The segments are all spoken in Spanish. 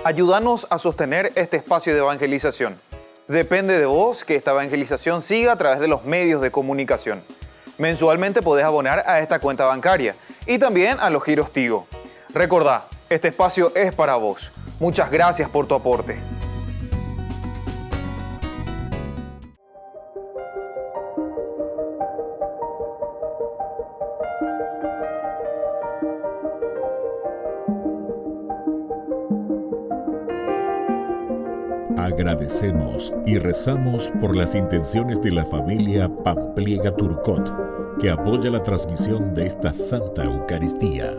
Ayúdanos a sostener este espacio de evangelización. Depende de vos que esta evangelización siga a través de los medios de comunicación. Mensualmente podés abonar a esta cuenta bancaria y también a los giros Tigo. Recordá, este espacio es para vos. Muchas gracias por tu aporte. Agradecemos y rezamos por las intenciones de la familia Pampliega Turcot, que apoya la transmisión de esta Santa Eucaristía.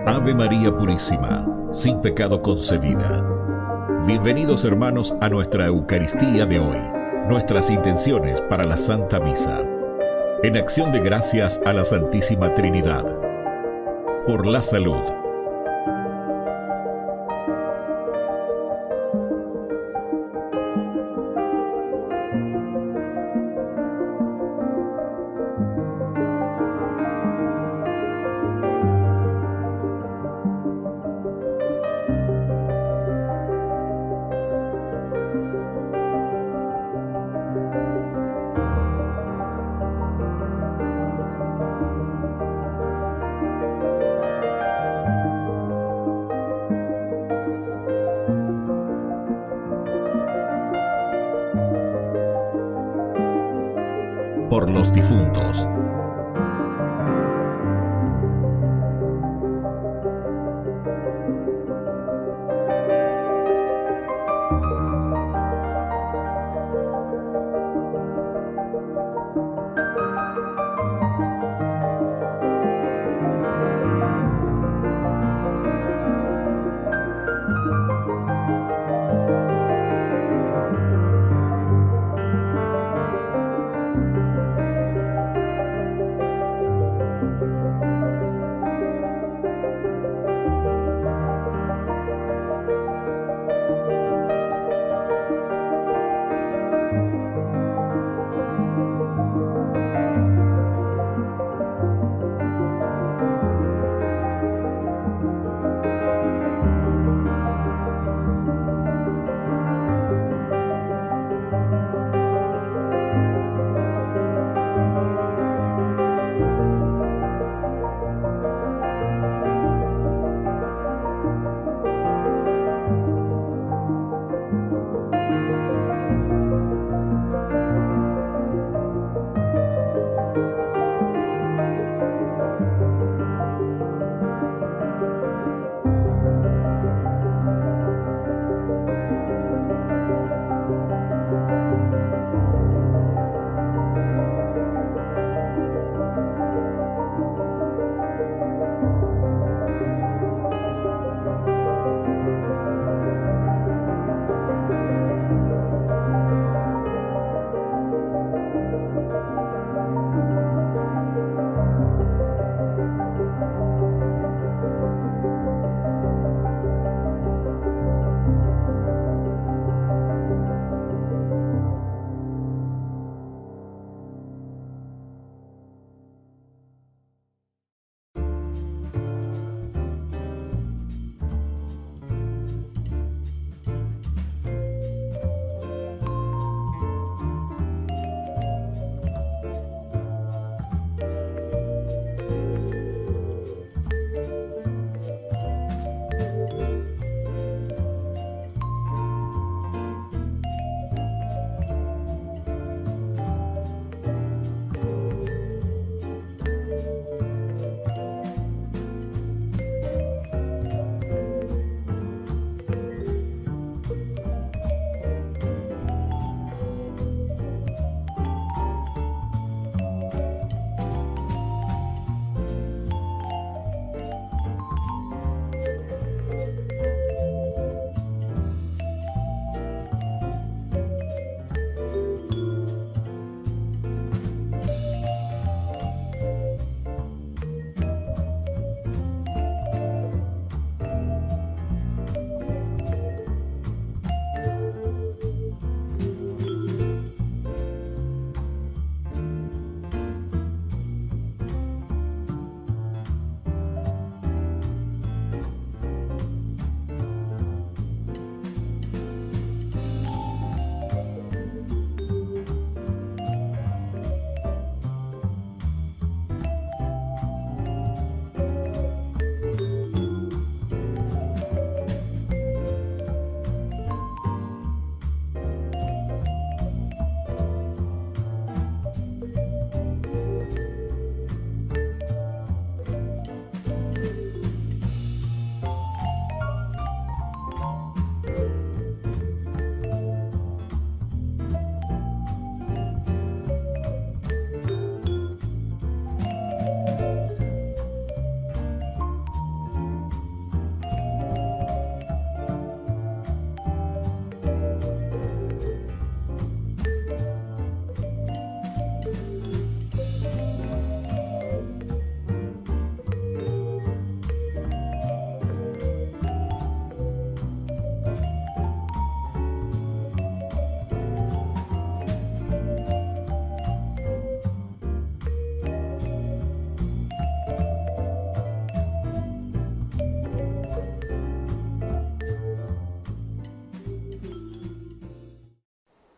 Ave María Purísima, sin pecado concebida. Bienvenidos hermanos a nuestra Eucaristía de hoy, nuestras intenciones para la Santa Misa. En acción de gracias a la Santísima Trinidad. Por la salud. Por los difuntos.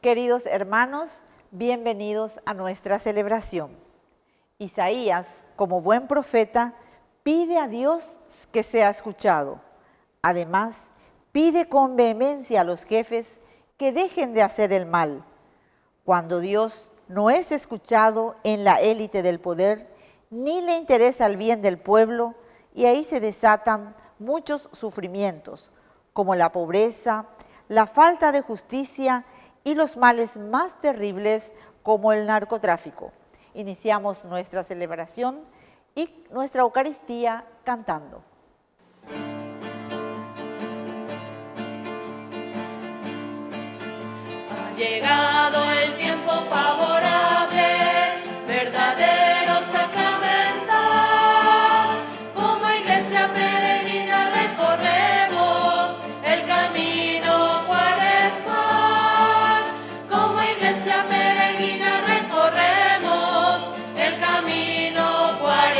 Queridos hermanos, bienvenidos a nuestra celebración. Isaías, como buen profeta, pide a Dios que sea escuchado. Además, pide con vehemencia a los jefes que dejen de hacer el mal. Cuando Dios no es escuchado en la élite del poder, ni le interesa el bien del pueblo, y ahí se desatan muchos sufrimientos, como la pobreza, la falta de justicia y los males más terribles como el narcotráfico. Iniciamos nuestra celebración y nuestra Eucaristía cantando. Ha llegado el tiempo favorable, verdadero sacramental. Como iglesia peregrina recorremos el camino cuaresmal. Como iglesia peregrina recorremos el camino cuaresmal.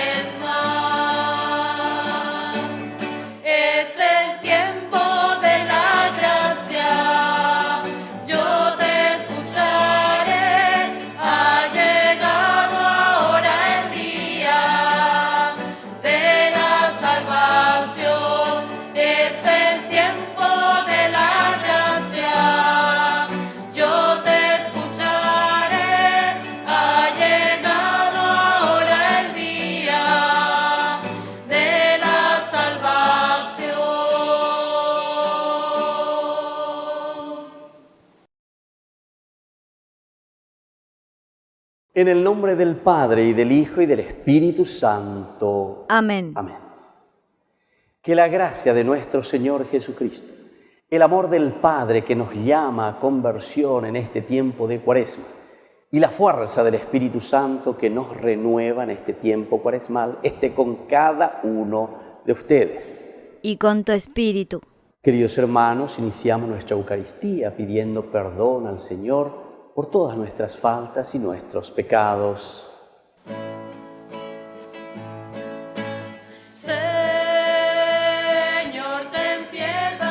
Es el tiempo de la gracia. Yo te escucharé. Ha llegado ahora el día de la salvación. Es el tiempo de la gracia. Yo te escucharé. Ha llegado ahora el día de la salvación. En el nombre del Padre, y del Hijo, y del Espíritu Santo. Amén. Amén. Que la gracia de nuestro Señor Jesucristo, el amor del Padre que nos llama a conversión en este tiempo de Cuaresma, y la fuerza del Espíritu Santo que nos renueva en este tiempo cuaresmal, esté con cada uno de ustedes. Y con tu espíritu. Queridos hermanos, iniciamos nuestra Eucaristía pidiendo perdón al Señor por todas nuestras faltas y nuestros pecados. Señor, ten piedad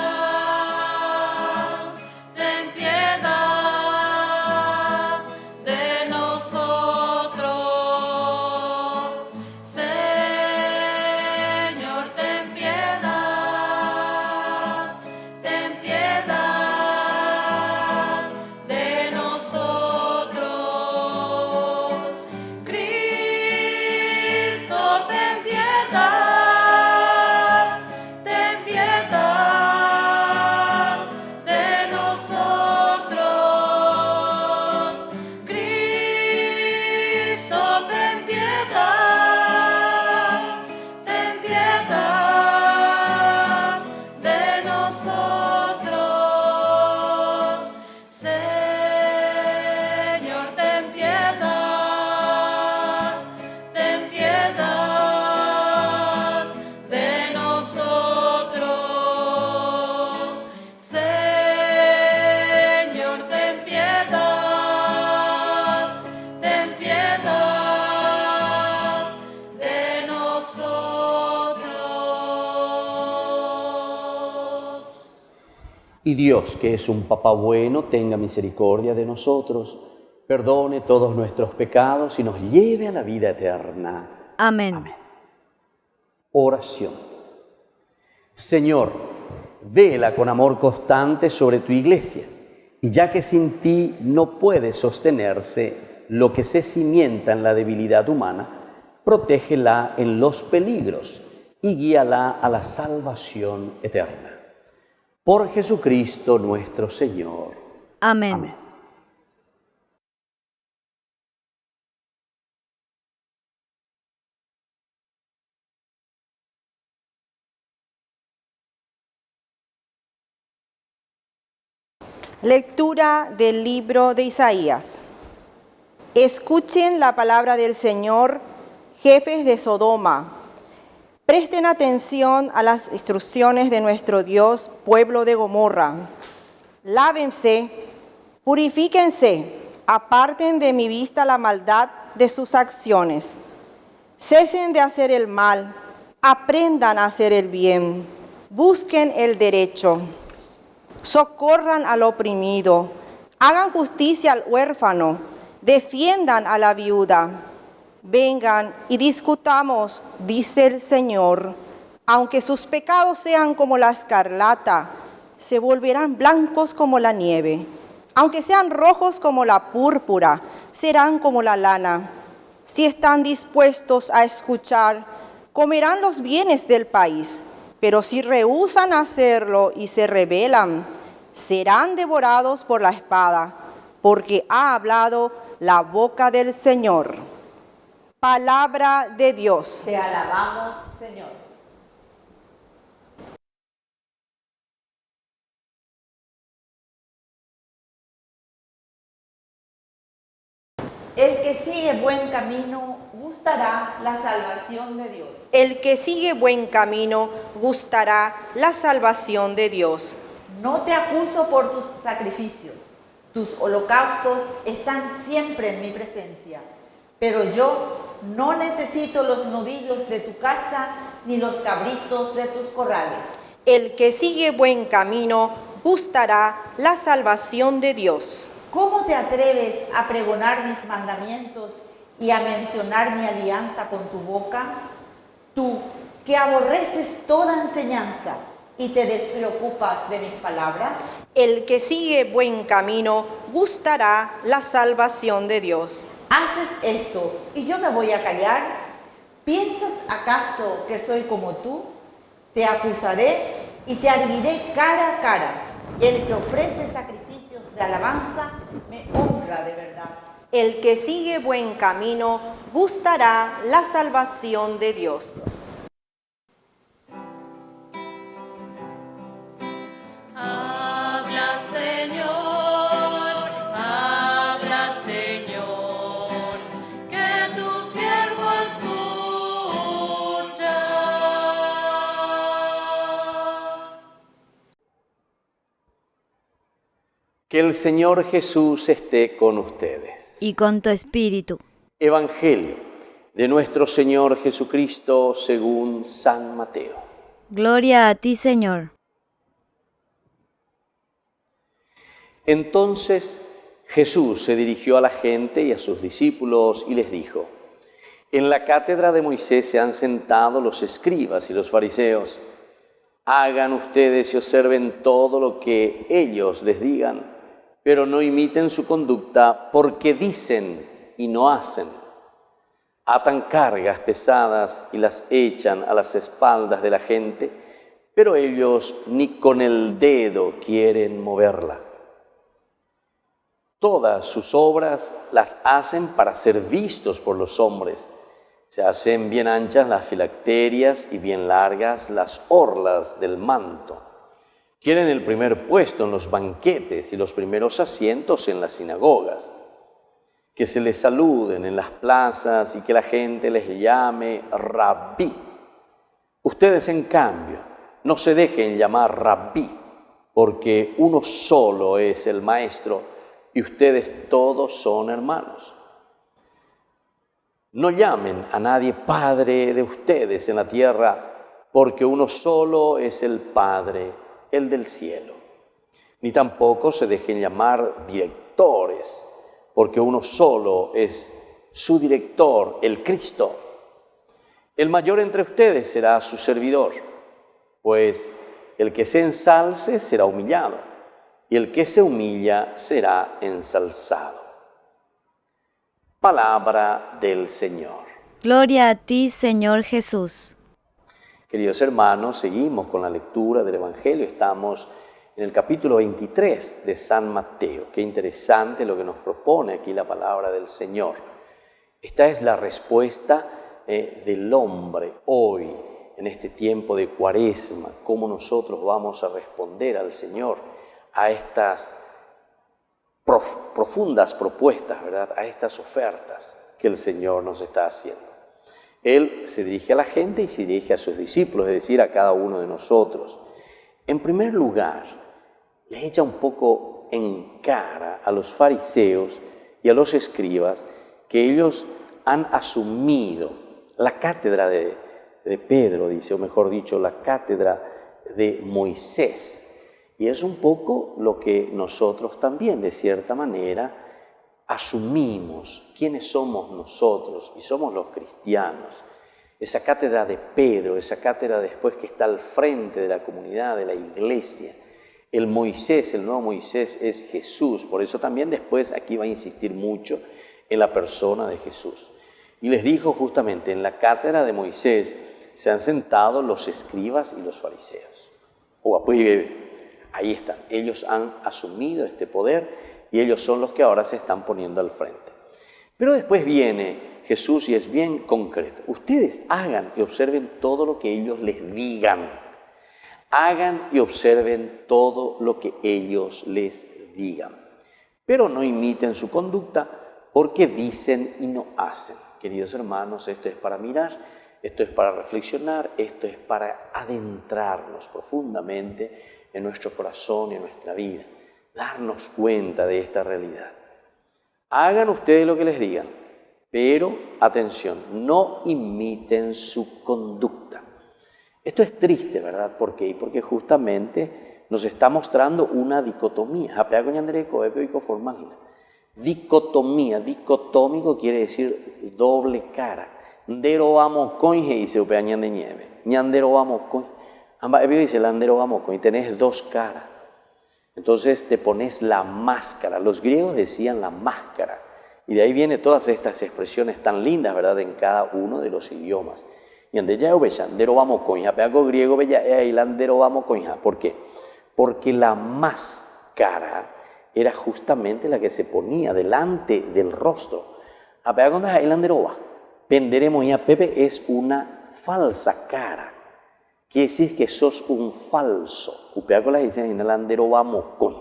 de nosotros. Señor, ten piedad de nosotros. Cristo, ten piedad de nosotros. Cristo, ten piedad de nosotros. Señor, ten piedad de nosotros. Señor, ten piedad de nosotros. Y Dios, que es un Papá bueno, tenga misericordia de nosotros, perdone todos nuestros pecados y nos lleve a la vida eterna. Amén. Amén. Oración. Señor, vela con amor constante sobre tu iglesia, y ya que sin ti no puede sostenerse lo que se cimienta en la debilidad humana, protégela en los peligros y guíala a la salvación eterna. Por Jesucristo nuestro Señor. Amén. Amén. Lectura del libro de Isaías. Escuchen la palabra del Señor, jefes de Sodoma. Presten atención a las instrucciones de nuestro Dios, pueblo de Gomorra. Lávense, purifíquense, aparten de mi vista la maldad de sus acciones. Cesen de hacer el mal, aprendan a hacer el bien, busquen el derecho. Socorran al oprimido, Hagan justicia al huérfano, defiendan a la viuda. Vengan y discutamos, dice el Señor. Aunque sus pecados sean como la escarlata, se volverán blancos como la nieve. Aunque sean rojos como la púrpura, serán como la lana. Si están dispuestos a escuchar, comerán los bienes del país. Pero si rehúsan hacerlo y se rebelan, serán devorados por la espada, porque ha hablado la boca del Señor. Palabra de Dios. Te alabamos, Señor. El que sigue buen camino gustará la salvación de Dios. El que sigue buen camino gustará la salvación de Dios. No te acuso por tus sacrificios. Tus holocaustos están siempre en mi presencia. Pero yo no necesito los novillos de tu casa ni los cabritos de tus corrales. El que sigue buen camino gustará la salvación de Dios. ¿Cómo te atreves a pregonar mis mandamientos y a mencionar mi alianza con tu boca? Tú, que aborreces toda enseñanza y te despreocupas de mis palabras. El que sigue buen camino gustará la salvación de Dios. Haces esto y yo me voy a callar. ¿Piensas acaso que soy como tú? Te acusaré y te arguiré cara a cara. El que ofrece sacrificios de alabanza me honra de verdad. El que sigue buen camino gustará la salvación de Dios. Habla, Señor, que tu siervo escucha. Que el Señor Jesús esté con ustedes. Y con tu espíritu. Evangelio de nuestro Señor Jesucristo según San Mateo. Gloria a ti, Señor. Entonces Jesús se dirigió a la gente y a sus discípulos y les dijo: En la cátedra de Moisés se han sentado los escribas y los fariseos. Hagan ustedes y observen todo lo que ellos les digan, pero no imiten su conducta, porque dicen y no hacen. Atan cargas pesadas y las echan a las espaldas de la gente, pero ellos ni con el dedo quieren moverla. Todas sus obras las hacen para ser vistos por los hombres. Se hacen bien anchas las filacterias y bien largas las orlas del manto. Quieren el primer puesto en los banquetes y los primeros asientos en las sinagogas. Que se les saluden en las plazas y que la gente les llame rabí. Ustedes, en cambio, no se dejen llamar rabí, porque uno solo es el maestro y ustedes todos son hermanos. No llamen a nadie Padre de ustedes en la tierra, porque uno solo es el Padre, el del cielo. Ni tampoco se dejen llamar directores, porque uno solo es su director, el Cristo. El mayor entre ustedes será su servidor, pues el que se ensalce será humillado, y el que se humilla será ensalzado. Palabra del Señor. Gloria a ti, Señor Jesús. Queridos hermanos, seguimos con la lectura del Evangelio. Estamos en el capítulo 23 de San Mateo. Qué interesante lo que nos propone aquí la palabra del Señor. Esta es la respuesta del hombre hoy, en este tiempo de Cuaresma. Cómo nosotros vamos a responder al Señor a estas profundas propuestas, ¿verdad? A estas ofertas que el Señor nos está haciendo. Él se dirige a la gente y se dirige a sus discípulos, es decir, a cada uno de nosotros. En primer lugar, les echa un poco en cara a los fariseos y a los escribas que ellos han asumido la cátedra de Pedro, dice, o mejor dicho, la cátedra de Moisés. Y es un poco lo que nosotros también, de cierta manera, asumimos quiénes somos nosotros, y somos los cristianos. Esa cátedra de Pedro, esa cátedra después que está al frente de la comunidad, de la iglesia. El Moisés, el nuevo Moisés es Jesús, por eso también después aquí va a insistir mucho en la persona de Jesús. Y les dijo justamente, en la cátedra de Moisés se han sentado los escribas y los fariseos. Ahí están, ellos han asumido este poder y ellos son los que ahora se están poniendo al frente. Pero después viene Jesús y es bien concreto. Ustedes hagan y observen todo lo que ellos les digan. Hagan y observen todo lo que ellos les digan. Pero no imiten su conducta porque dicen y no hacen. Queridos hermanos, esto es para mirar, esto es para reflexionar, esto es para adentrarnos profundamente en nuestro corazón y en nuestra vida. Darnos cuenta de esta realidad. Hagan ustedes lo que les digan, pero atención, no imiten su conducta. Esto es triste, ¿verdad? ¿Por qué? Porque justamente nos está mostrando una dicotomía. Dicotomía, dicotómico quiere decir doble cara. Ndero vamos con dice upea ñande nieve. Ñandero vamos con. Amba dice landero vamos con y tenés dos caras. Entonces te pones la máscara. Los griegos decían la máscara. Y de ahí vienen todas estas expresiones tan lindas, ¿verdad? En cada uno de los idiomas. Ñande ya ubeya, ndero vamos con ya peago griego bella e landero vamos con ya. ¿Por qué? Porque la máscara era justamente la que se ponía delante del rostro. A pegar con la hilanderoba. Penderemos ya Pepe es una falsa cara. Quiere decir que sos un falso. Upea con la dicen en el hilanderoba mocoy.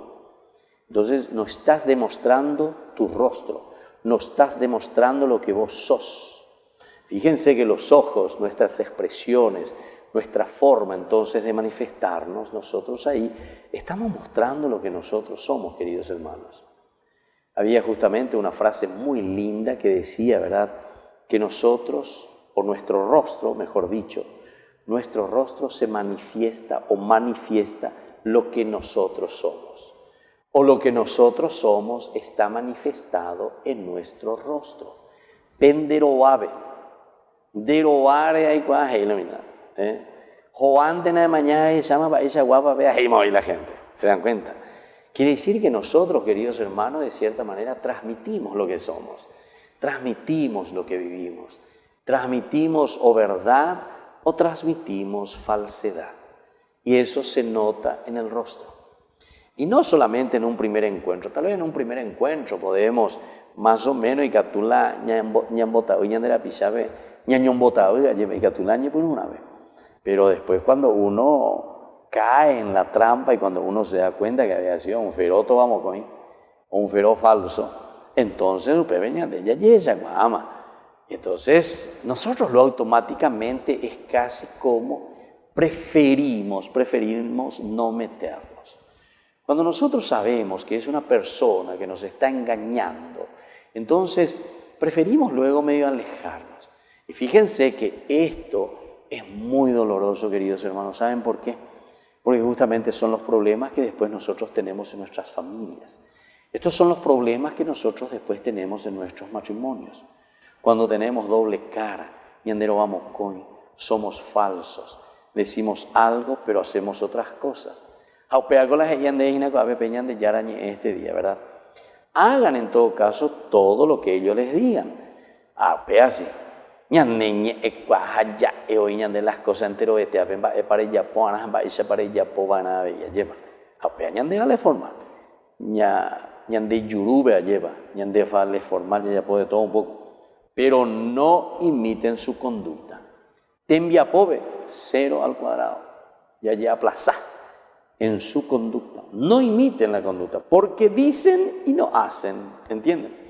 Entonces no estás demostrando tu rostro. No estás demostrando lo que vos sos. Fíjense que los ojos, nuestras expresiones, nuestra forma entonces de manifestarnos, nosotros ahí estamos mostrando lo que nosotros somos, queridos hermanos. Había justamente una frase muy linda que decía, ¿verdad?, que nosotros, o nuestro rostro, mejor dicho, nuestro rostro se manifiesta o manifiesta lo que nosotros somos. O lo que nosotros somos está manifestado en nuestro rostro. Penderoabe, deroare hay cuaje, Joan de la mañana y llama para ella guapa, vea ahí la gente, ¿se dan cuenta? Quiere decir que nosotros, queridos hermanos, de cierta manera transmitimos lo que somos, transmitimos lo que vivimos, transmitimos o verdad o transmitimos falsedad. Y eso se nota en el rostro. Y no solamente en un primer encuentro, tal vez en un primer encuentro podemos más o menos y catula ñambota y ñandera pichabe ñañombota y catula por una vez. Pero después cuando uno cae en la trampa y cuando uno se da cuenta que había sido un feroto vamos con o un feroz falso, entonces entonces nosotros lo automáticamente es casi como preferimos no meternos. Cuando nosotros sabemos que es una persona que nos está engañando, entonces preferimos luego medio alejarnos. Y fíjense que esto es muy doloroso, queridos hermanos. ¿Saben por qué? Porque justamente son los problemas que después nosotros tenemos en nuestras familias. Estos son los problemas que nosotros después tenemos en nuestros matrimonios. Cuando tenemos doble cara, ñandero vamos con, somos falsos, decimos algo pero hacemos otras cosas. Este día, ¿verdad? Hagan en todo caso todo lo que ellos les digan. Así. Ñandeñe ecuaja hoy ñande las cosas entero este para ella poana para ella povana bella lleva. Apea ñande la forma. Ñande yurube lleva, ñande fale formal ya puede todo un poco. Pero no imiten su conducta. Tembia pobre 0 al cuadrado. Ya aplaza en su conducta. No imiten la conducta porque dicen y no hacen, ¿entienden?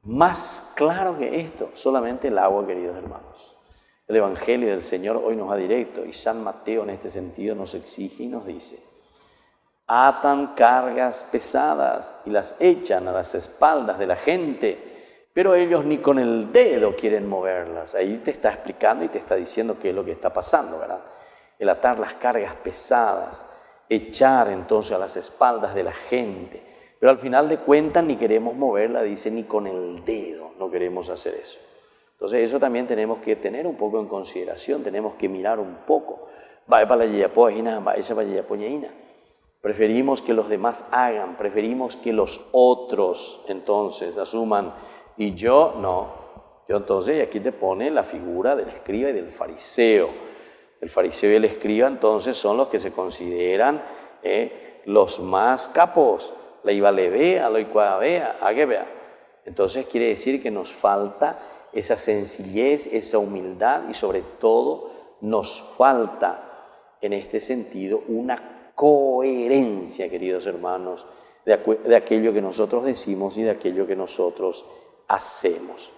Más claro que esto, solamente el agua, queridos hermanos. El Evangelio del Señor hoy nos va directo y San Mateo en este sentido nos exige y nos dice: atan cargas pesadas y las echan a las espaldas de la gente, pero ellos ni con el dedo quieren moverlas. Ahí te está explicando y te está diciendo qué es lo que está pasando, ¿verdad? El atar las cargas pesadas echar entonces a las espaldas de la gente. Pero al final de cuentas ni queremos moverla, dice, ni con el dedo no queremos hacer eso. Entonces eso también tenemos que tener un poco en consideración, tenemos que mirar un poco. Preferimos que los demás hagan, preferimos que los otros entonces asuman y yo no. Yo entonces, aquí te pone la figura del escriba y del fariseo. El fariseo y el escriba entonces son los que se consideran los más capos. La ibalevea, lo icuavea, aguevea. Entonces quiere decir que nos falta esa sencillez, esa humildad y sobre todo nos falta en este sentido una coherencia, queridos hermanos, de aquello que nosotros decimos y de aquello que nosotros hacemos.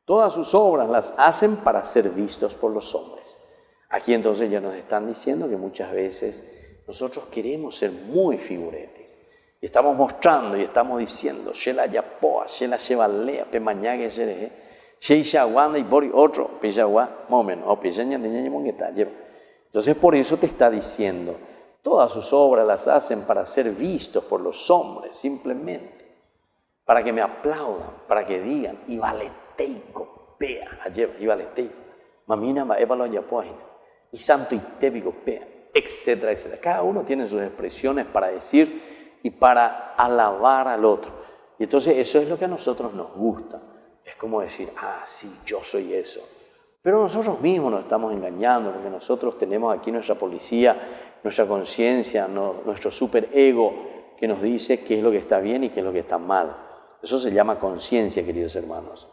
Todas sus obras las hacen para ser vistos por los hombres. Aquí entonces ya nos están diciendo que muchas veces nosotros queremos ser muy figuretes. Y estamos mostrando y estamos diciendo, Shela Yapoa, Shela Shevalea, Pemañague, Shereje, Sheisha Wanda y Bori otro, Pishawa, Momen, o Pishaña de Ñañamongueta, lleva. Entonces por eso te está diciendo, todas sus obras las hacen para ser vistos por los hombres, simplemente, para que me aplaudan, para que digan, y valeteico, pea, lleva, y valeteico, mamina, ma evalo yapoajina, y santo y tépico, pea, etcétera, etcétera. Cada uno tiene sus expresiones para decir y para alabar al otro. Y entonces eso es lo que a nosotros nos gusta. Es como decir, sí, yo soy eso. Pero nosotros mismos nos estamos engañando porque nosotros tenemos aquí nuestra policía, nuestra conciencia, nuestro superego que nos dice qué es lo que está bien y qué es lo que está mal. Eso se llama conciencia, queridos hermanos.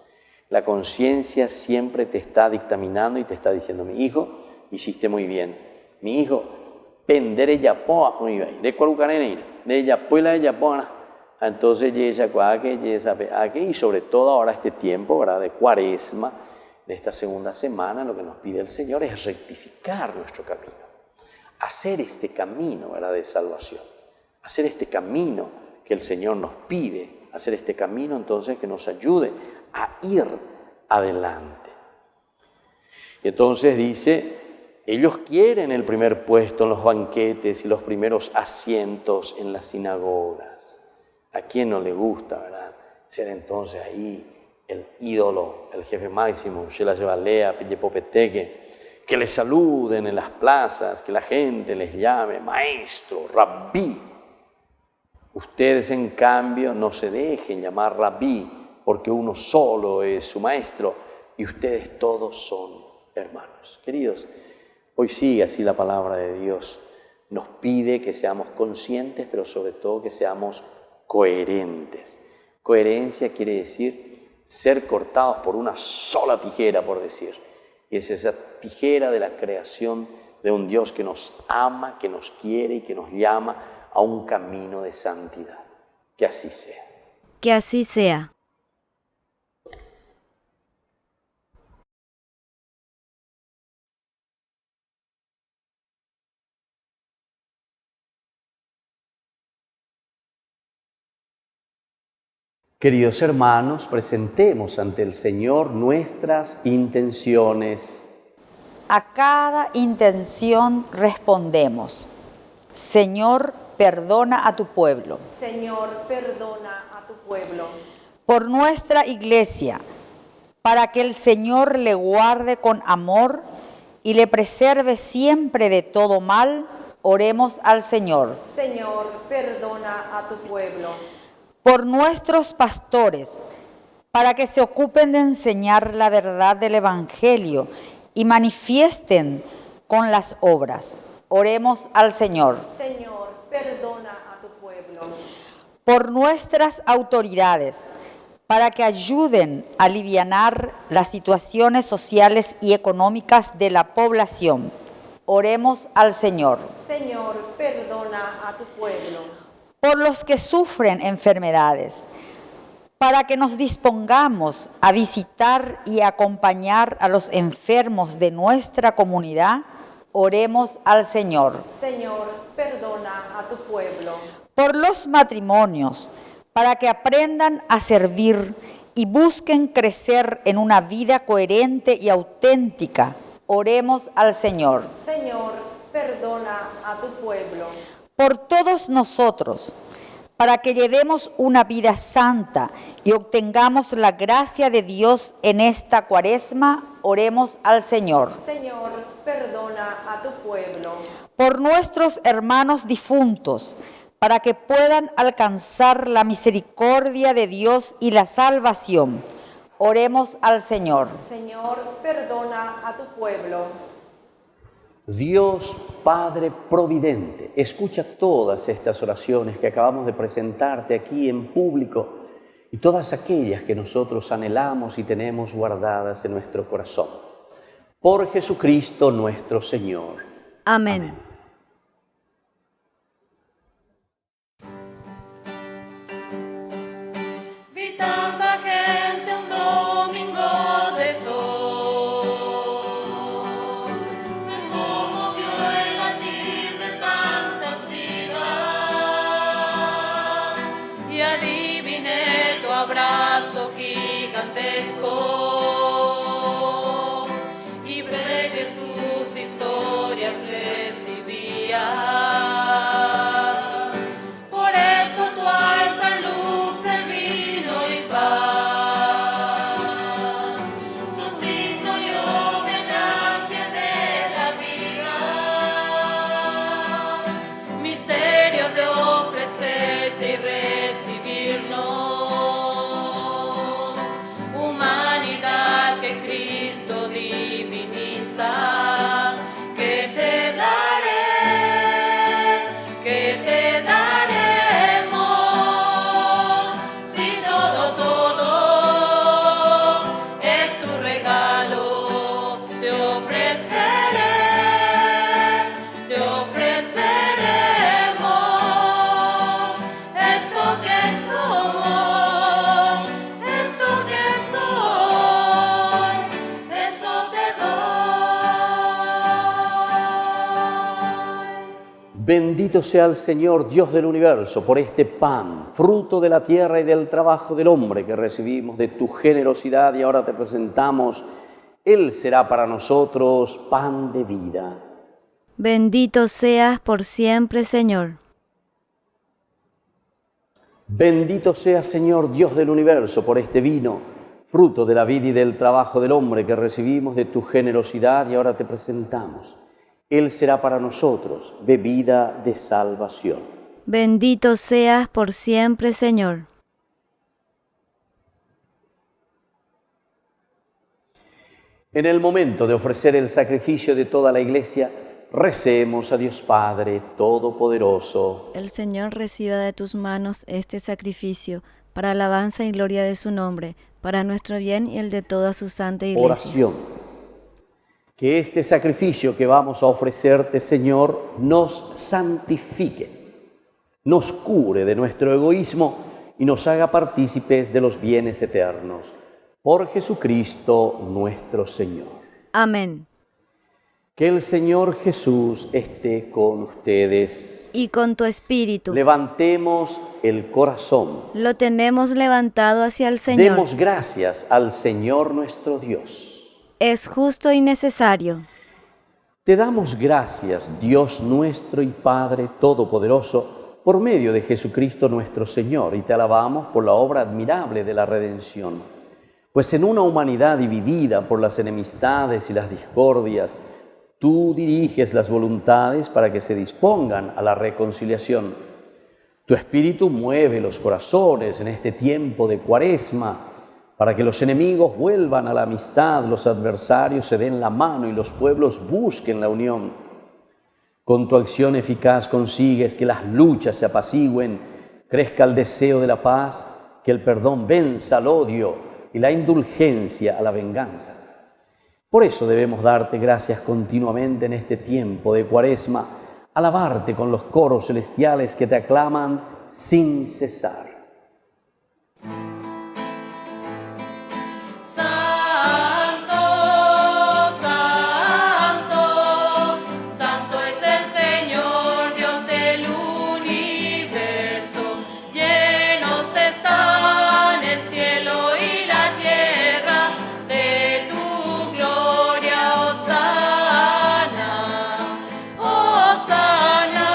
La conciencia siempre te está dictaminando y te está diciendo, mi hijo, hiciste muy bien. Mi hijo, pendere yapoa, muy bien. De cuarucaneina. De ella pues la de Japón, entonces y sobre todo ahora este tiempo, ¿verdad?, de Cuaresma, de esta segunda semana, lo que nos pide el Señor es rectificar nuestro camino, hacer este camino, ¿verdad?, de salvación, hacer este camino que el Señor nos pide, hacer este camino entonces que nos ayude a ir adelante. Y entonces dice, ellos quieren el primer puesto en los banquetes y los primeros asientos en las sinagogas. ¿A quién no le gusta, verdad? Ser entonces ahí el ídolo, el jefe máximo, Shela Shevalea, Pillepopeteque, que les saluden en las plazas, que la gente les llame maestro, rabí. Ustedes, en cambio, no se dejen llamar rabí, porque uno solo es su maestro y ustedes todos son hermanos. Queridos, hoy sigue así la palabra de Dios. Nos pide que seamos conscientes, pero sobre todo que seamos coherentes. Coherencia quiere decir ser cortados por una sola tijera, por decir. Y es esa tijera de la creación de un Dios que nos ama, que nos quiere y que nos llama a un camino de santidad. Que así sea. Que así sea. Queridos hermanos, presentemos ante el Señor nuestras intenciones. A cada intención respondemos, Señor, perdona a tu pueblo. Señor, perdona a tu pueblo. Por nuestra iglesia, para que el Señor le guarde con amor y le preserve siempre de todo mal, oremos al Señor. Señor, perdona a tu pueblo. Por nuestros pastores, para que se ocupen de enseñar la verdad del Evangelio y manifiesten con las obras. Oremos al Señor. Señor, perdona a tu pueblo. Por nuestras autoridades, para que ayuden a alivianar las situaciones sociales y económicas de la población. Oremos al Señor. Señor, perdona a tu pueblo. Por los que sufren enfermedades, para que nos dispongamos a visitar y acompañar a los enfermos de nuestra comunidad, oremos al Señor. Señor, perdona a tu pueblo. Por los matrimonios, para que aprendan a servir y busquen crecer en una vida coherente y auténtica, oremos al Señor. Señor, perdona a tu pueblo. por todos nosotros, para que llevemos una vida santa y obtengamos la gracia de Dios en esta Cuaresma, oremos al Señor. Señor, perdona a tu pueblo. Por nuestros hermanos difuntos, para que puedan alcanzar la misericordia de Dios y la salvación, oremos al Señor. Señor, perdona a tu pueblo. Dios Padre Providente, escucha todas estas oraciones que acabamos de presentarte aquí en público y todas aquellas que nosotros anhelamos y tenemos guardadas en nuestro corazón. Por Jesucristo nuestro Señor. Amén. Vi tanta gente un domingo de sol, me conmovió el latir de tantas vidas y adiviné tu abrazo gigantesco y sé que sus historias recibías. Por eso tu alta luz se vino y paz, son signo y homenaje de la vida, misterio de ofrecerte y recibirnos, humanidad que Cristo diviniza, que te daremos, si todo es tu regalo, te ofreceremos esto que somos, esto que soy, eso te doy. Bendito sea el Señor, Dios del universo, por este pan, fruto de la tierra y del trabajo del hombre que recibimos de tu generosidad y ahora te presentamos. Él será para nosotros pan de vida. Bendito seas por siempre, Señor. Bendito sea, Señor, Dios del universo, por este vino, fruto de la vida y del trabajo del hombre que recibimos de tu generosidad y ahora te presentamos. Él será para nosotros bebida de salvación. Bendito seas por siempre, Señor. En el momento de ofrecer el sacrificio de toda la Iglesia, recemos a Dios Padre Todopoderoso. El Señor reciba de tus manos este sacrificio para alabanza y gloria de su nombre, para nuestro bien y el de toda su santa Iglesia. Oración. Que este sacrificio que vamos a ofrecerte, Señor, nos santifique, nos cure de nuestro egoísmo y nos haga partícipes de los bienes eternos. Por Jesucristo nuestro Señor. Amén. Que el Señor Jesús esté con ustedes. Y con tu espíritu. Levantemos el corazón. Lo tenemos levantado hacia el Señor. Demos gracias al Señor nuestro Dios. Es justo y necesario. Te damos gracias, Dios nuestro y Padre Todopoderoso, por medio de Jesucristo nuestro Señor, y te alabamos por la obra admirable de la redención. Pues en una humanidad dividida por las enemistades y las discordias, tú diriges las voluntades para que se dispongan a la reconciliación. Tu Espíritu mueve los corazones en este tiempo de Cuaresma, para que los enemigos vuelvan a la amistad, los adversarios se den la mano y los pueblos busquen la unión. Con tu acción eficaz consigues que las luchas se apacigüen, crezca el deseo de la paz, que el perdón venza al odio y la indulgencia a la venganza. Por eso debemos darte gracias continuamente en este tiempo de Cuaresma, alabarte con los coros celestiales que te aclaman sin cesar. Hosana,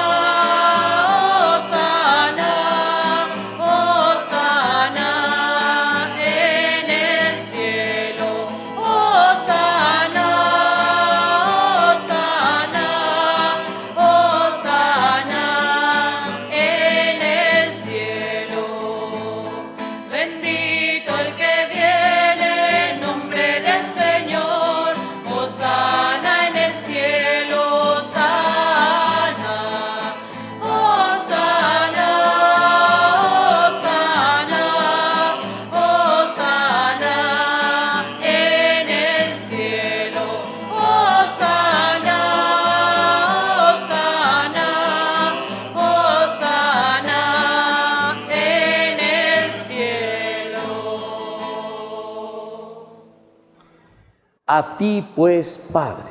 A ti, pues, Padre,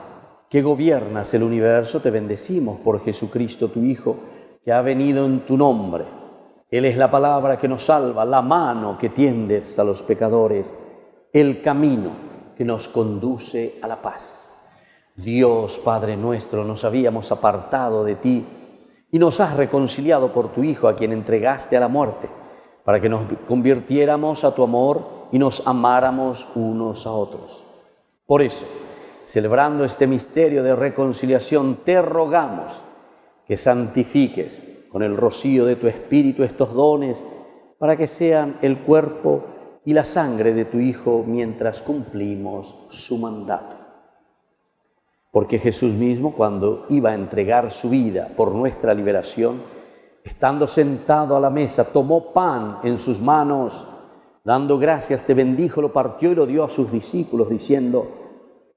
que gobiernas el universo, te bendecimos por Jesucristo, tu Hijo, que ha venido en tu nombre. Él es la palabra que nos salva, la mano que tiendes a los pecadores, el camino que nos conduce a la paz. Dios, Padre nuestro, nos habíamos apartado de ti y nos has reconciliado por tu Hijo, a quien entregaste a la muerte, para que nos convirtiéramos a tu amor y nos amáramos unos a otros. Por eso, celebrando este misterio de reconciliación, te rogamos que santifiques con el rocío de tu Espíritu estos dones, para que sean el cuerpo y la sangre de tu Hijo mientras cumplimos su mandato. Porque Jesús mismo, cuando iba a entregar su vida por nuestra liberación, estando sentado a la mesa, tomó pan en sus manos, dando gracias, te bendijo, lo partió y lo dio a sus discípulos, diciendo: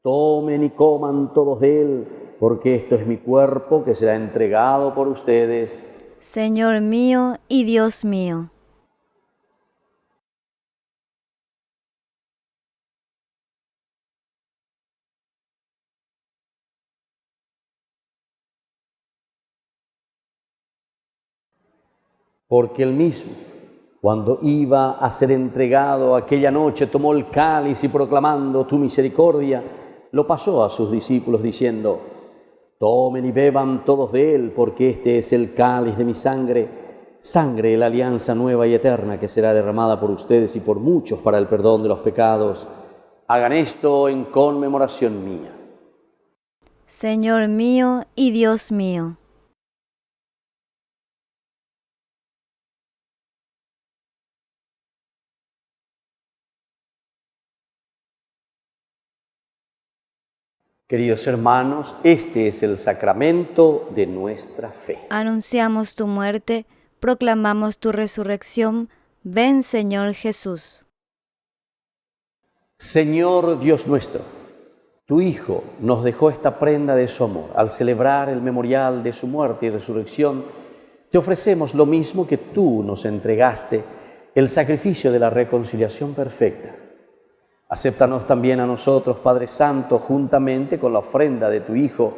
tomen y coman todos de él, porque esto es mi cuerpo que será entregado por ustedes. Señor mío y Dios mío. Porque él mismo, cuando iba a ser entregado aquella noche, tomó el cáliz y, proclamando tu misericordia, lo pasó a sus discípulos diciendo: tomen y beban todos de él, porque este es el cáliz de mi sangre, sangre de la alianza nueva y eterna, que será derramada por ustedes y por muchos para el perdón de los pecados. Hagan esto en conmemoración mía. Señor mío y Dios mío. Queridos hermanos, este es el sacramento de nuestra fe. Anunciamos tu muerte, proclamamos tu resurrección. Ven, Señor Jesús. Señor Dios nuestro, tu Hijo nos dejó esta prenda de su amor. Al celebrar el memorial de su muerte y resurrección, te ofrecemos lo mismo que tú nos entregaste, el sacrificio de la reconciliación perfecta. Acéptanos también a nosotros, Padre Santo, juntamente con la ofrenda de tu Hijo,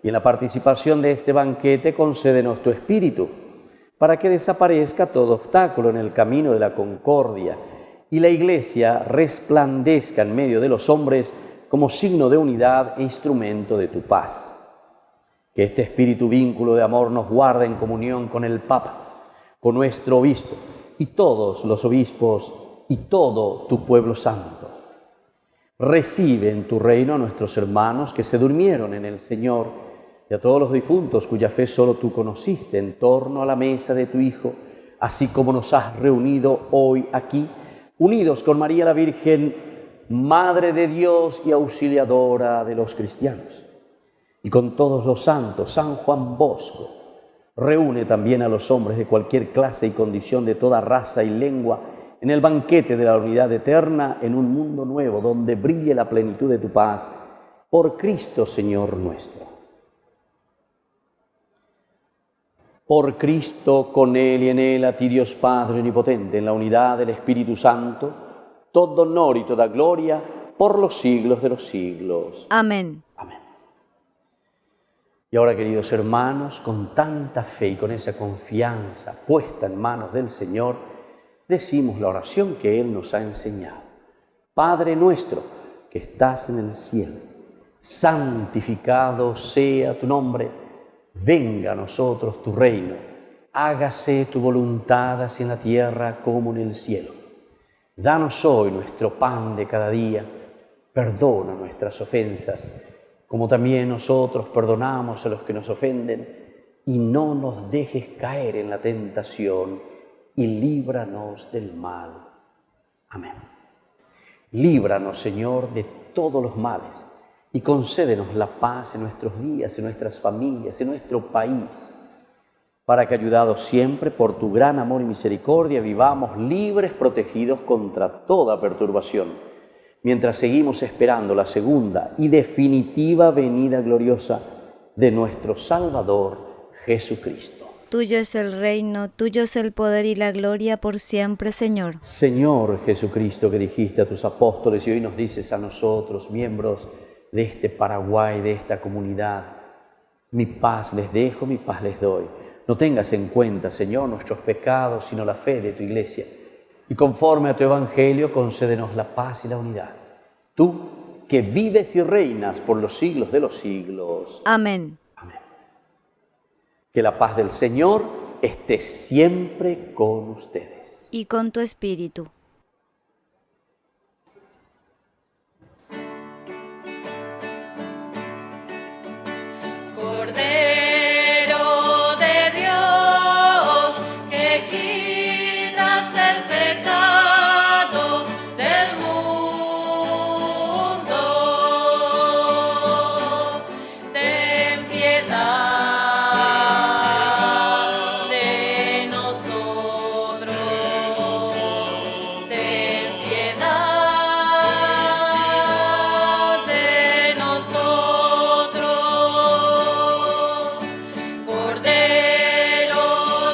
y en la participación de este banquete concédenos tu Espíritu, para que desaparezca todo obstáculo en el camino de la concordia y la Iglesia resplandezca en medio de los hombres como signo de unidad e instrumento de tu paz. Que este espíritu vínculo de amor nos guarde en comunión con el Papa, con nuestro obispo y todos los obispos y todo tu pueblo santo. Recibe en tu reino a nuestros hermanos que se durmieron en el Señor y a todos los difuntos cuya fe solo tú conociste en torno a la mesa de tu Hijo, así como nos has reunido hoy aquí, unidos con María la Virgen, Madre de Dios y auxiliadora de los cristianos, y con todos los santos, San Juan Bosco. Reúne también a los hombres de cualquier clase y condición, de toda raza y lengua, en el banquete de la unidad eterna, en un mundo nuevo donde brille la plenitud de tu paz, por Cristo Señor nuestro. Por Cristo, con Él y en Él, a ti Dios Padre Omnipotente, en la unidad del Espíritu Santo, todo honor y toda gloria por los siglos de los siglos. Amén. Amén. Y ahora, queridos hermanos, con tanta fe y con esa confianza puesta en manos del Señor, decimos la oración que Él nos ha enseñado. Padre nuestro, que estás en el cielo, santificado sea tu nombre. Venga a nosotros tu reino. Hágase tu voluntad así en la tierra como en el cielo. Danos hoy nuestro pan de cada día. Perdona nuestras ofensas, como también nosotros perdonamos a los que nos ofenden. Y no nos dejes caer en la tentación, y líbranos del mal. Amén. Líbranos, Señor, de todos los males y concédenos la paz en nuestros días, en nuestras familias, en nuestro país, para que, ayudados siempre por tu gran amor y misericordia, vivamos libres, protegidos contra toda perturbación, mientras seguimos esperando la segunda y definitiva venida gloriosa de nuestro Salvador Jesucristo. Tuyo es el reino, tuyo es el poder y la gloria por siempre, Señor. Señor Jesucristo, que dijiste a tus apóstoles y hoy nos dices a nosotros, miembros de este Paraguay, de esta comunidad, mi paz les dejo, mi paz les doy. No tengas en cuenta, Señor, nuestros pecados, sino la fe de tu Iglesia. Y conforme a tu Evangelio, concédenos la paz y la unidad. Tú, que vives y reinas por los siglos de los siglos. Amén. Amén. Que la paz del Señor esté siempre con ustedes. Y con tu espíritu. Cordero de Dios, que quitas el pecado del mundo, ten piedad de nosotros, ten piedad de nosotros. Cordero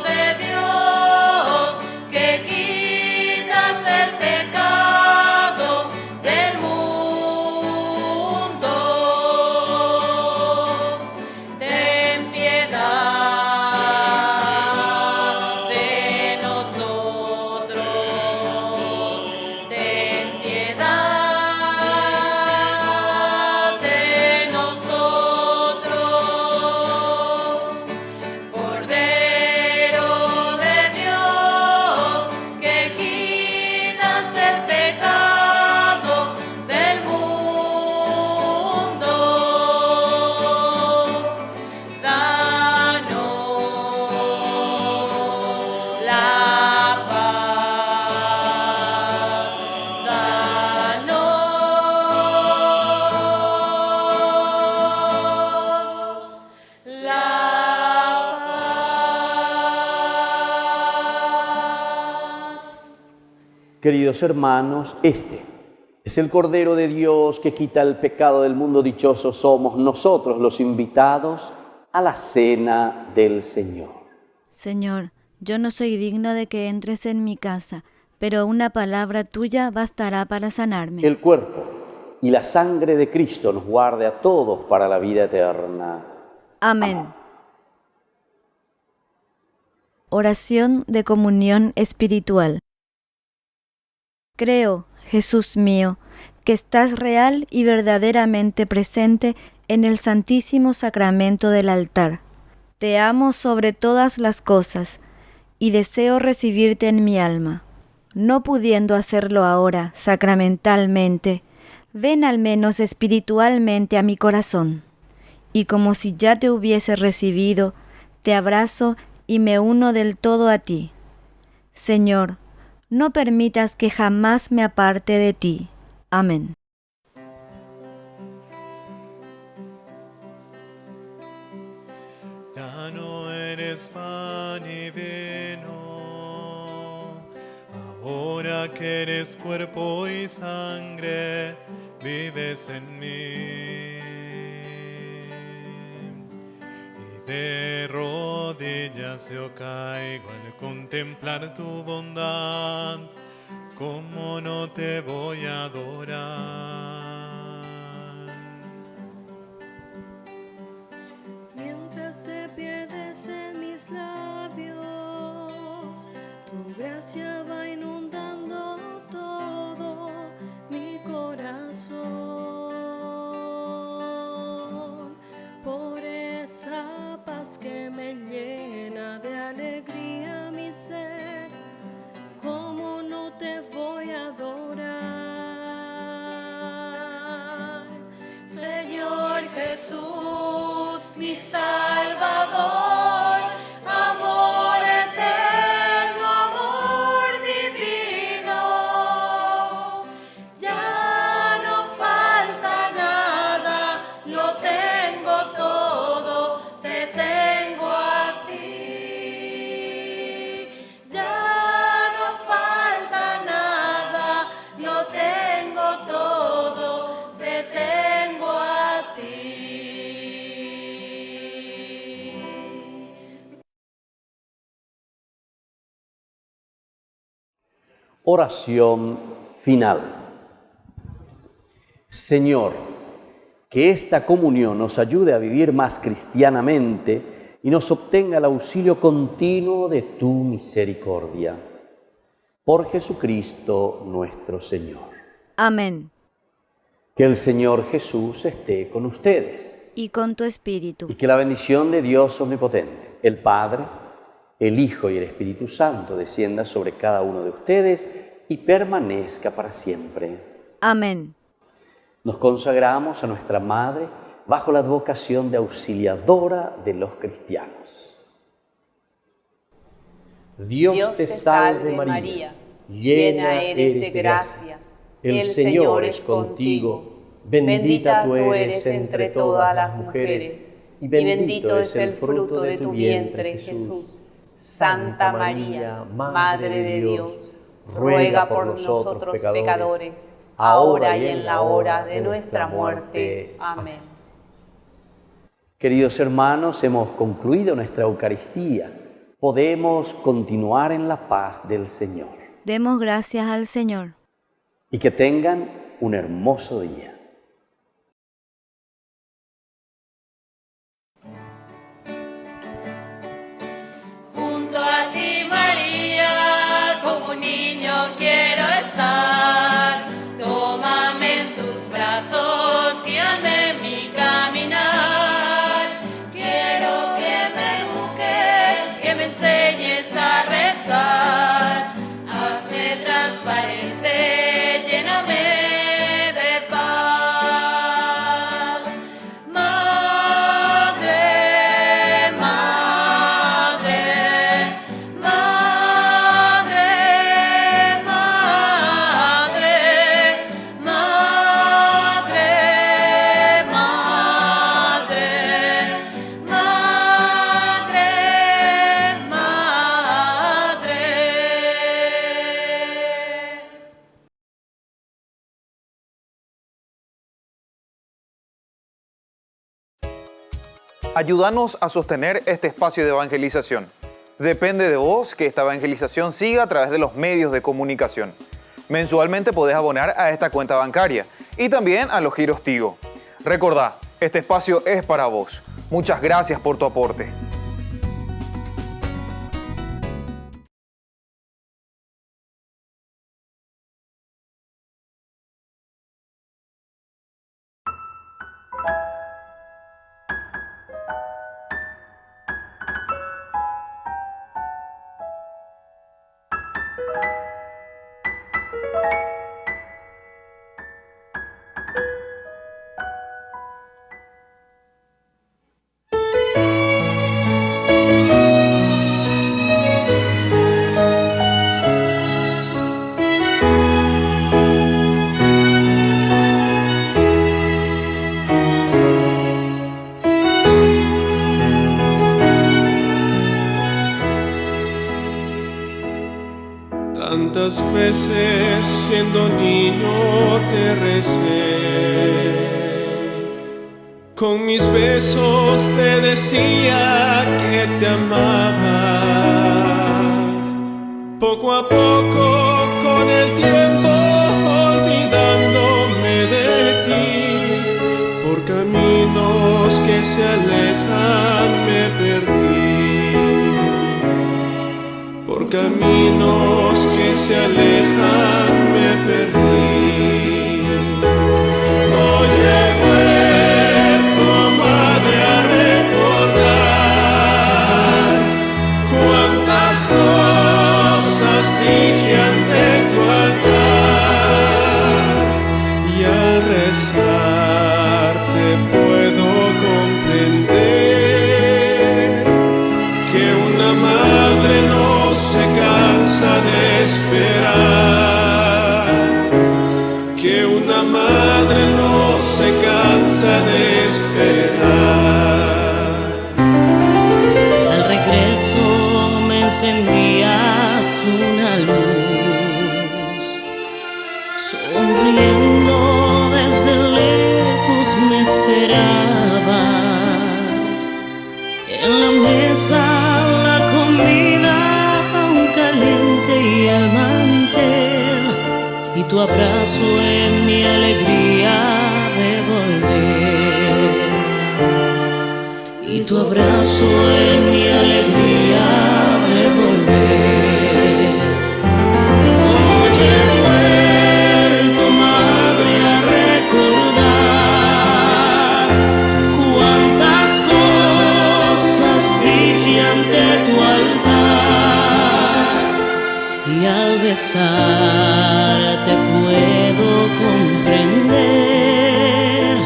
de Dios, que quitas el pecado del mundo, ten piedad de nosotros, ten piedad de nosotros. Cordero de Dios, que quitas el pecado del mundo, danos la paz, danos la paz. Queridos hermanos, este es el Cordero de Dios que quita el pecado del mundo. Dichosos somos nosotros los invitados a la cena del Señor. Señor, yo no soy digno de que entres en mi casa, pero una palabra tuya bastará para sanarme. El cuerpo y la sangre de Cristo nos guarde a todos para la vida eterna. Amén. Oración de comunión espiritual. Creo, Jesús mío, que estás real y verdaderamente presente en el Santísimo Sacramento del altar. Te amo sobre todas las cosas y deseo recibirte en mi alma. No pudiendo hacerlo ahora sacramentalmente, ven al menos espiritualmente a mi corazón. Y como si ya te hubiese recibido, te abrazo y me uno del todo a ti. Señor, no permitas que jamás me aparte de ti. Amén. Ya no eres pan y vino, ahora que eres cuerpo y sangre, vives en mí. Y de rodillas yo caigo al contemplar tu bondad, ¿cómo no te voy a adorar? Mientras te pierdes en mis labios, tu gracia va inundando todo mi corazón. Por esa paz que me llena de alegría mi ser, ¿cómo no te voy a adorar? Señor Jesús, mi Salvador, amor eterno, amor Oración final. Señor, que esta comunión nos ayude a vivir más cristianamente y nos obtenga el auxilio continuo de tu misericordia. Por Jesucristo nuestro Señor. Amén. Que el Señor Jesús esté con ustedes. Y con tu espíritu. Y que la bendición de Dios omnipotente, el Padre, el Hijo y el Espíritu Santo descienda sobre cada uno de ustedes y permanezca para siempre. Amén. Nos consagramos a nuestra Madre bajo la advocación de auxiliadora de los cristianos. Dios te salve María, llena eres de gracia, el Señor es contigo, bendita tú eres entre todas las mujeres, y bendito es el fruto de tu vientre, Jesús. Santa María, Madre de Dios, ruega por nosotros pecadores, ahora y en la hora de nuestra muerte. Amén. Queridos hermanos, hemos concluido nuestra Eucaristía. Podemos continuar en la paz del Señor. Demos gracias al Señor. Y que tengan un hermoso día. Junto a ti, María, como un niño quiero estar. Tómame en tus brazos, guíame en mi caminar. Quiero que me eduques, que me enseñes a rezar. Hazme transparente, lléname de paz. Madre, madre, madre, madre, madre, madre, madre, madre. Ayúdanos a sostener este espacio de evangelización. Depende de vos que esta evangelización siga a través de los medios de comunicación. Mensualmente podés abonar a esta cuenta bancaria y también a los giros Tigo. Recordá, este espacio es para vos. Muchas gracias por tu aporte. Tantas veces siendo niño te recé, con mis besos te decía que te amaba. Poco a poco con el tiempo olvidándome de ti, por caminos que se alejan me perdí. Por caminos que se alejan me perdí. Hoy he vuelto, madre, a recordar cuántas cosas dije ante tu altar, y al rezar te puedo comprender que una madre no se cansa de esperar, que una madre no se cansa de esperar. Al regreso me encendías una luz, sonriendo desde lejos me esperabas. En la mesa la comida caliente y al mantel, tu abrazo en mi alegría de volver, y tu abrazo en mi alegría de volver. Hoy he vuelto, madre, a recordar cuántas cosas dije ante tu altar, y al besarte puedo comprender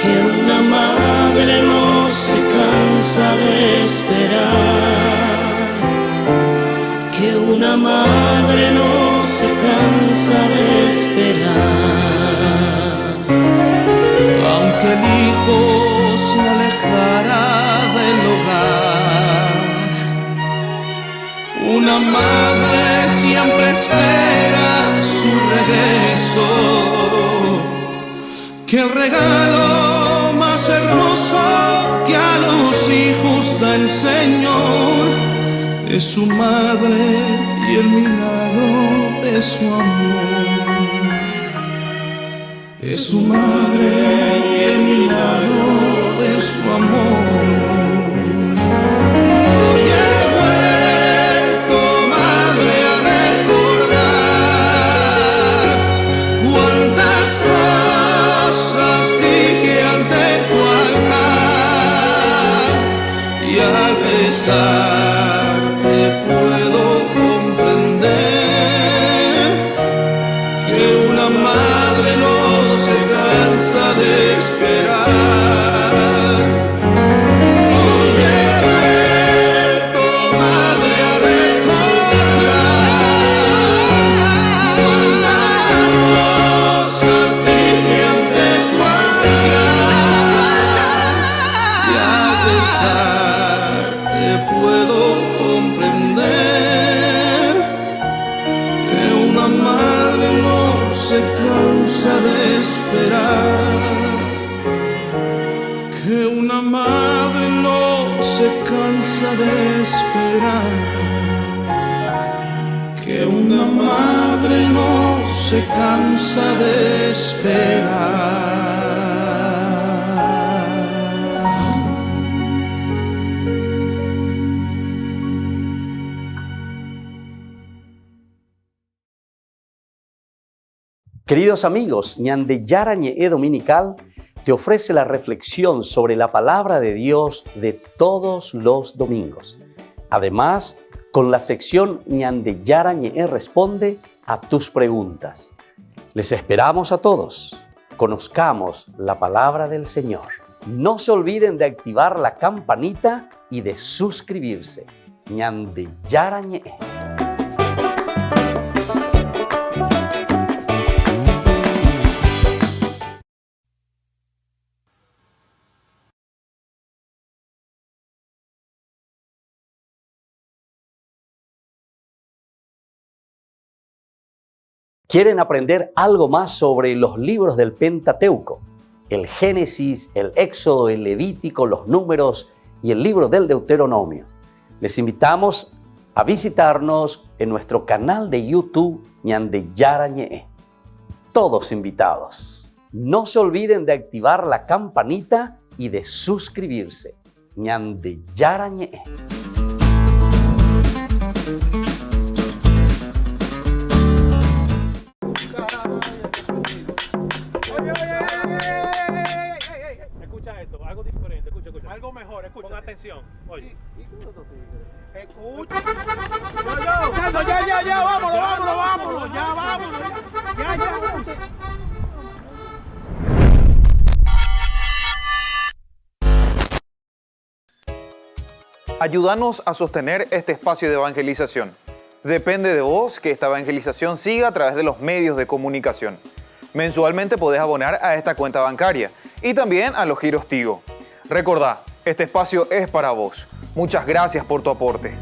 que una madre no se cansa de esperar, que una madre no se cansa de esperar. Aunque el hijo se alejara del hogar, una madre siempre espera su regreso, que el regalo más hermoso que a los hijos da el Señor es su madre y el milagro de su amor. Es su madre y el milagro de su amor. Hoy he vuelto, madre, a recordar cuántas cosas dije ante tu altar, y al besarte puedo comprender que una madre no se cansa de esperar. Hoy he vuelto, madre, a recordar cuántas cosas dije ante tu altar, y al besarte puedo comprender que una madre no se cansa de esperar, que una madre no se cansa de esperar, que una madre no se cansa de esperar. Queridos amigos, Ñande Yarañe Dominical te ofrece la reflexión sobre la palabra de Dios de todos los domingos. Además, con la sección Ñande Yarañe responde a tus preguntas. Les esperamos a todos. Conozcamos la palabra del Señor. No se olviden de activar la campanita y de suscribirse. Ñande Yarañe. ¿Quieren aprender algo más sobre los libros del Pentateuco? El Génesis, el Éxodo, el Levítico, los Números y el libro del Deuteronomio. Les invitamos a visitarnos en nuestro canal de YouTube Ñande Yarañe. Todos invitados. No se olviden de activar la campanita y de suscribirse. Ñande Yarañe. Escucha esto, algo diferente, escucha. Algo mejor, escucha. Pon atención, oye. Escucha. Ya, vámonos, ya. Ayúdanos a sostener este espacio de evangelización. Depende de vos que esta evangelización siga a través de los medios de comunicación. Mensualmente podés abonar a esta cuenta bancaria y también a los giros Tigo. Recordá, este espacio es para vos. Muchas gracias por tu aporte.